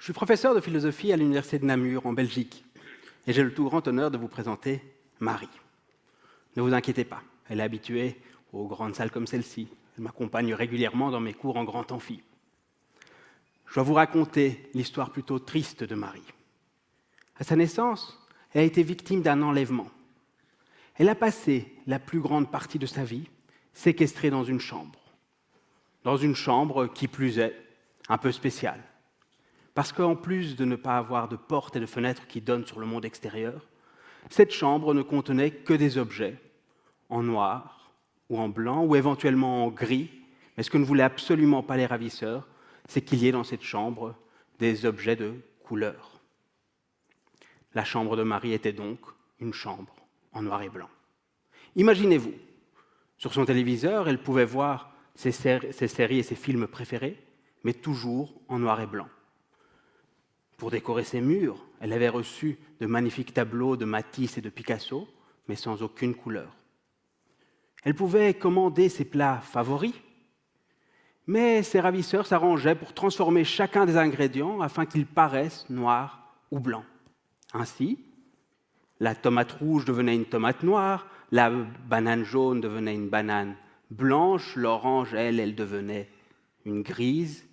Je suis professeur de philosophie à l'université de Namur, en Belgique, et j'ai le tout grand honneur de vous présenter Marie. Ne vous inquiétez pas, elle est habituée aux grandes salles comme celle-ci. Elle m'accompagne régulièrement dans mes cours en grand amphi. Je dois vous raconter l'histoire plutôt triste de Marie. À sa naissance, elle a été victime d'un enlèvement. Elle a passé la plus grande partie de sa vie séquestrée dans une chambre. Dans une chambre, qui plus est, un peu spéciale. Parce qu'en plus de ne pas avoir de portes et de fenêtres qui donnent sur le monde extérieur, cette chambre ne contenait que des objets en noir ou en blanc ou éventuellement en gris. Mais ce que ne voulaient absolument pas les ravisseurs, c'est qu'il y ait dans cette chambre des objets de couleur. La chambre de Marie était donc une chambre en noir et blanc. Imaginez-vous, sur son téléviseur, elle pouvait voir ses séries et ses films préférés, mais toujours en noir et blanc. Pour décorer ses murs, elle avait reçu de magnifiques tableaux de Matisse et de Picasso, mais sans aucune couleur. Elle pouvait commander ses plats favoris, mais ses ravisseurs s'arrangeaient pour transformer chacun des ingrédients afin qu'ils paraissent noirs ou blancs. Ainsi, la tomate rouge devenait une tomate noire, la banane jaune devenait une banane blanche, l'orange, elle devenait une grise.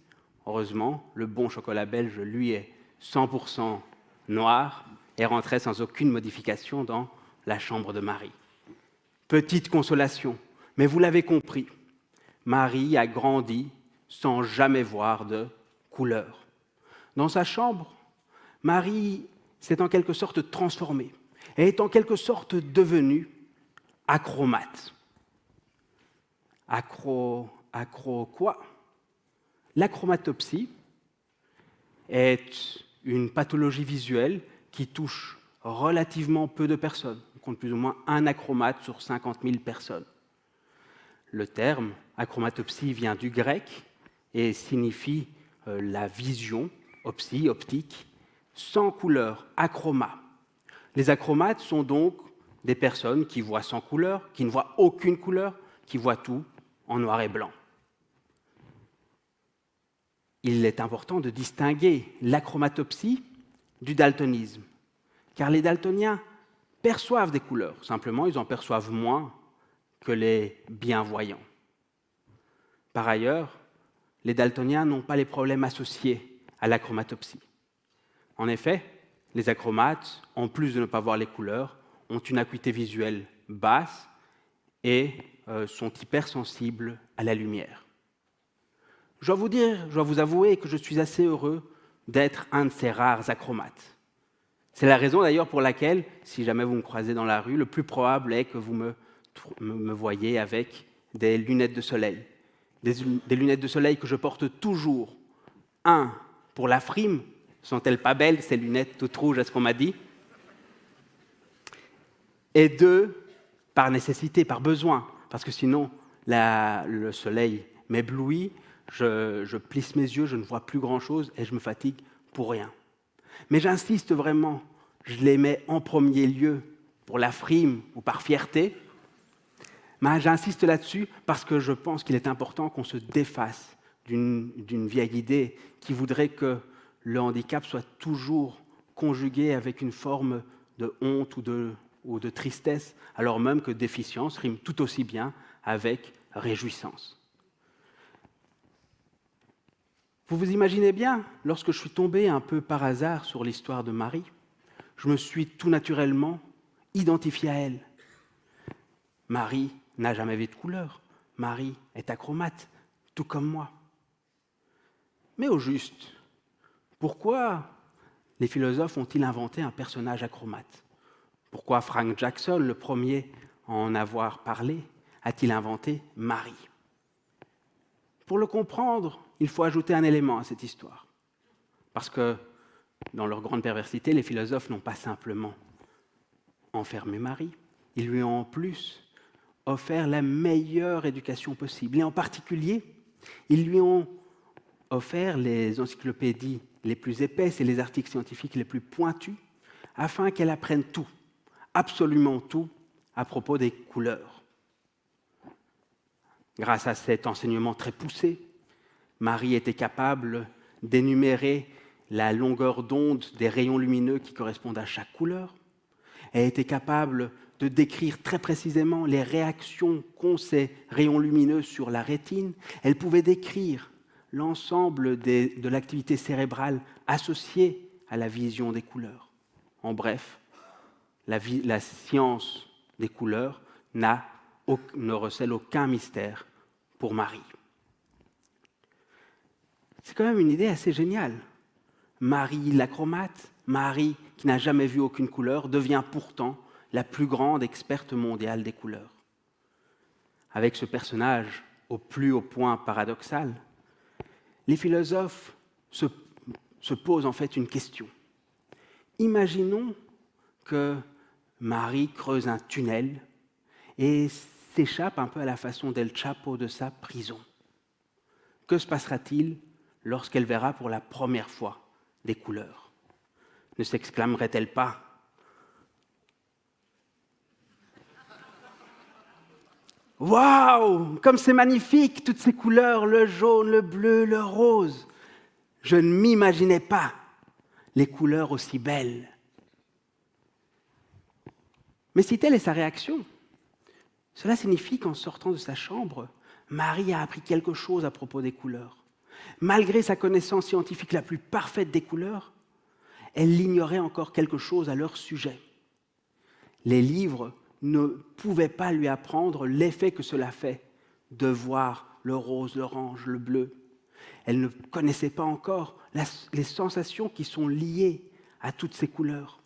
Heureusement, le bon chocolat belge, lui, est 100% noir et rentrait sans aucune modification dans la chambre de Marie. Petite consolation, mais vous l'avez compris, Marie a grandi sans jamais voir de couleur. Dans sa chambre, Marie s'est en quelque sorte transformée. Elle est en quelque sorte devenue acromate. Acro quoi? L'achromatopsie est une pathologie visuelle qui touche relativement peu de personnes. On compte plus ou moins un acromate sur 50 000 personnes. Le terme achromatopsie vient du grec et signifie la vision, opsie, optique, sans couleur, achroma. Les achromates sont donc des personnes qui voient sans couleur, qui ne voient aucune couleur, qui voient tout en noir et blanc. Il est important de distinguer l'achromatopsie du daltonisme, car les daltoniens perçoivent des couleurs, simplement ils en perçoivent moins que les bienvoyants. Par ailleurs, les daltoniens n'ont pas les problèmes associés à l'achromatopsie. En effet, les achromates, en plus de ne pas voir les couleurs, ont une acuité visuelle basse et sont hypersensibles à la lumière. Je dois vous avouer que je suis assez heureux d'être un de ces rares achromates. C'est la raison d'ailleurs pour laquelle, si jamais vous me croisez dans la rue, le plus probable est que vous me voyez avec des lunettes de soleil. Des lunettes de soleil que je porte toujours. Un, pour la frime. Sont-elles pas belles, ces lunettes toutes rouges, est-ce qu'on m'a dit? Et deux, par nécessité, par besoin, parce que sinon, le soleil m'éblouit, je plisse mes yeux, je ne vois plus grand-chose et je me fatigue pour rien. Mais j'insiste vraiment, je les mets en premier lieu pour la frime ou par fierté, mais j'insiste là-dessus parce que je pense qu'il est important qu'on se défasse d'une vieille idée qui voudrait que le handicap soit toujours conjugué avec une forme de honte ou de tristesse, alors même que déficience rime tout aussi bien avec réjouissance. Vous vous imaginez bien, lorsque je suis tombé un peu par hasard sur l'histoire de Marie, je me suis tout naturellement identifié à elle. Marie n'a jamais vu de couleur. Marie est achromate, tout comme moi. Mais au juste, pourquoi les philosophes ont-ils inventé un personnage achromate? Pourquoi Frank Jackson, le premier à en avoir parlé, a-t-il inventé Marie? Pour le comprendre, il faut ajouter un élément à cette histoire. Parce que, dans leur grande perversité, les philosophes n'ont pas simplement enfermé Marie, ils lui ont en plus offert la meilleure éducation possible. Et en particulier, ils lui ont offert les encyclopédies les plus épaisses et les articles scientifiques les plus pointus, afin qu'elle apprenne tout, absolument tout, à propos des couleurs. Grâce à cet enseignement très poussé, Marie était capable d'énumérer la longueur d'onde des rayons lumineux qui correspondent à chaque couleur. Elle était capable de décrire très précisément les réactions qu'ont ces rayons lumineux sur la rétine. Elle pouvait décrire l'ensemble de l'activité cérébrale associée à la vision des couleurs. En bref, la science des couleurs ne recèle aucun mystère pour Marie. C'est quand même une idée assez géniale. Marie l'acromate, Marie qui n'a jamais vu aucune couleur, devient pourtant la plus grande experte mondiale des couleurs. Avec ce personnage au plus haut point paradoxal, les philosophes se posent en fait une question. Imaginons que Marie creuse un tunnel et s'échappe un peu à la façon d'El Chapo de sa prison. Que se passera-t-il lorsqu'elle verra pour la première fois des couleurs? Ne s'exclamerait-elle pas « Waouh, comme c'est magnifique, toutes ces couleurs, le jaune, le bleu, le rose. Je ne m'imaginais pas les couleurs aussi belles. » Mais si telle est sa réaction, cela signifie qu'en sortant de sa chambre, Marie a appris quelque chose à propos des couleurs. Malgré sa connaissance scientifique la plus parfaite des couleurs, elle ignorait encore quelque chose à leur sujet. Les livres ne pouvaient pas lui apprendre l'effet que cela fait de voir le rose, l'orange, le bleu. Elle ne connaissait pas encore les sensations qui sont liées à toutes ces couleurs.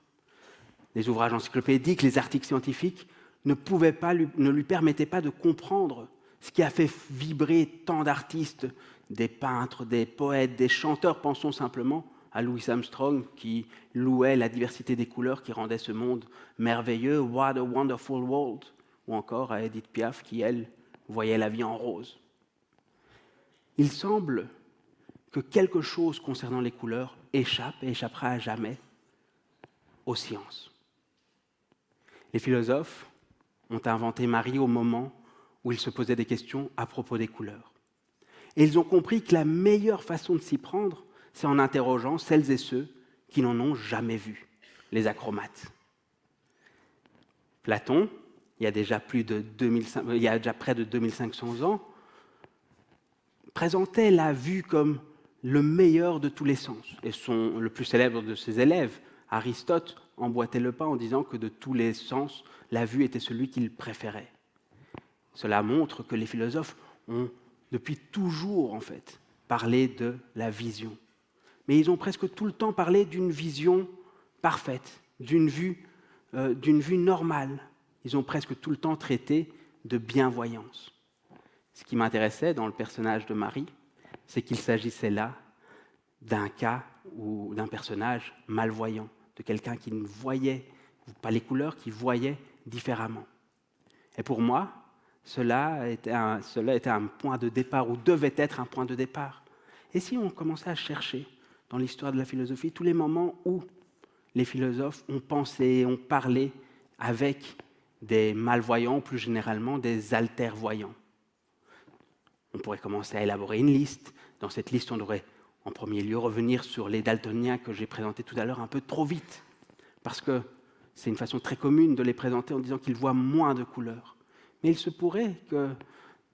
Les ouvrages encyclopédiques, les articles scientifiques ne lui permettaient pas de comprendre ce qui a fait vibrer tant d'artistes, des peintres, des poètes, des chanteurs. Pensons simplement à Louis Armstrong qui louait la diversité des couleurs qui rendait ce monde merveilleux, « What a wonderful world », ou encore à Edith Piaf qui, elle, voyait la vie en rose. Il semble que quelque chose concernant les couleurs échappe et échappera à jamais aux sciences. Les philosophes ont inventé Marie au moment où ils se posaient des questions à propos des couleurs. Et ils ont compris que la meilleure façon de s'y prendre, c'est en interrogeant celles et ceux qui n'en ont jamais vu, les acromates. Platon, il y a déjà près de 2500 ans, présentait la vue comme le meilleur de tous les sens. Et le plus célèbre de ses élèves, Aristote, emboîtait le pas en disant que de tous les sens, la vue était celui qu'il préférait. Cela montre que les philosophes ont depuis toujours, en fait, parlé de la vision. Mais ils ont presque tout le temps parlé d'une vision parfaite, d'une vue normale. Ils ont presque tout le temps traité de bienvoyance. Ce qui m'intéressait dans le personnage de Marie, c'est qu'il s'agissait là d'un cas ou d'un personnage malvoyant, de quelqu'un qui ne voyait pas les couleurs, qui voyait différemment. Et pour moi, cela était un point de départ, ou devait être un point de départ. Et si on commençait à chercher dans l'histoire de la philosophie tous les moments où les philosophes ont pensé, ont parlé avec des malvoyants, plus généralement des alter-voyants. On pourrait commencer à élaborer une liste. Dans cette liste, on devrait en premier lieu revenir sur les daltoniens que j'ai présentés tout à l'heure un peu trop vite, parce que c'est une façon très commune de les présenter en disant qu'ils voient moins de couleurs. Mais il se pourrait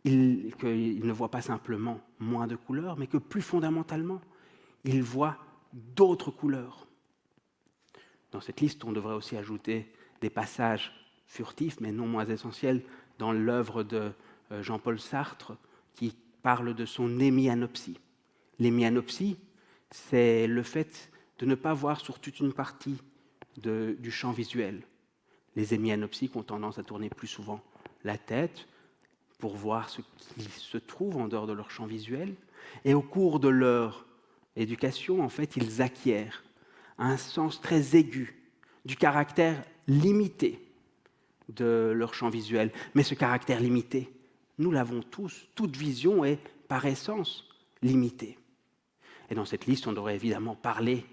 qu'ils ne voient pas simplement moins de couleurs, mais que plus fondamentalement, ils voient d'autres couleurs. Dans cette liste, on devrait aussi ajouter des passages furtifs, mais non moins essentiels, dans l'œuvre de Jean-Paul Sartre, qui parle de son hémianopsie. L'hémianopsie, c'est le fait de ne pas voir sur toute une partie du champ visuel. Les hémianopsiques ont tendance à tourner plus souvent la tête pour voir ce qui se trouve en dehors de leur champ visuel. Et au cours de leur éducation, en fait, ils acquièrent un sens très aigu du caractère limité de leur champ visuel. Mais ce caractère limité, nous l'avons tous. Toute vision est, par essence, limitée. Et dans cette liste, on devrait évidemment parler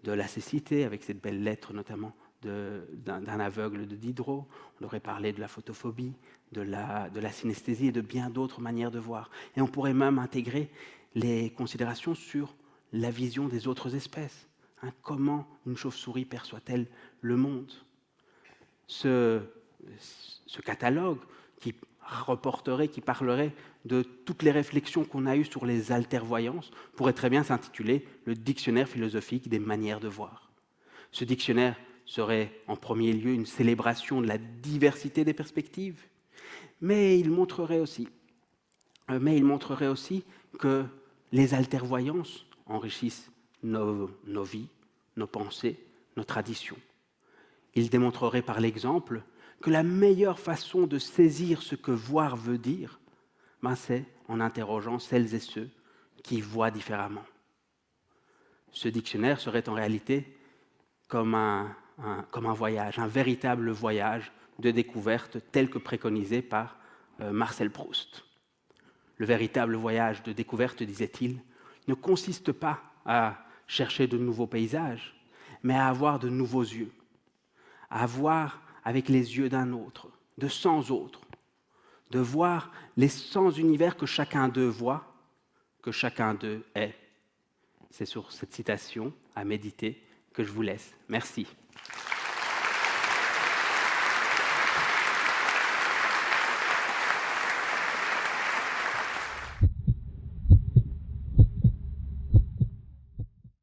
de la cécité, avec cette belle lettre notamment d'un aveugle de Diderot. On devrait parler de la photophobie, de la synesthésie et de bien d'autres manières de voir. Et on pourrait même intégrer les considérations sur la vision des autres espèces. Comment une chauve-souris perçoit-elle le monde? Ce catalogue qui qui parlerait de toutes les réflexions qu'on a eues sur les altervoyances, pourrait très bien s'intituler « Le dictionnaire philosophique des manières de voir ». Ce dictionnaire serait en premier lieu une célébration de la diversité des perspectives, mais il montrerait aussi que les altervoyances enrichissent nos vies, nos pensées, nos traditions. Il démontrerait par l'exemple que la meilleure façon de saisir ce que voir veut dire, c'est en interrogeant celles et ceux qui voient différemment. Ce dictionnaire serait en réalité comme un voyage, un véritable voyage de découverte tel que préconisé par Marcel Proust. Le véritable voyage de découverte, disait-il, ne consiste pas à chercher de nouveaux paysages, mais à avoir de nouveaux yeux, à voir avec les yeux d'un autre, de 100 autres, de voir les 100 univers que chacun d'eux voit, que chacun d'eux est. C'est sur cette citation à méditer que je vous laisse. Merci.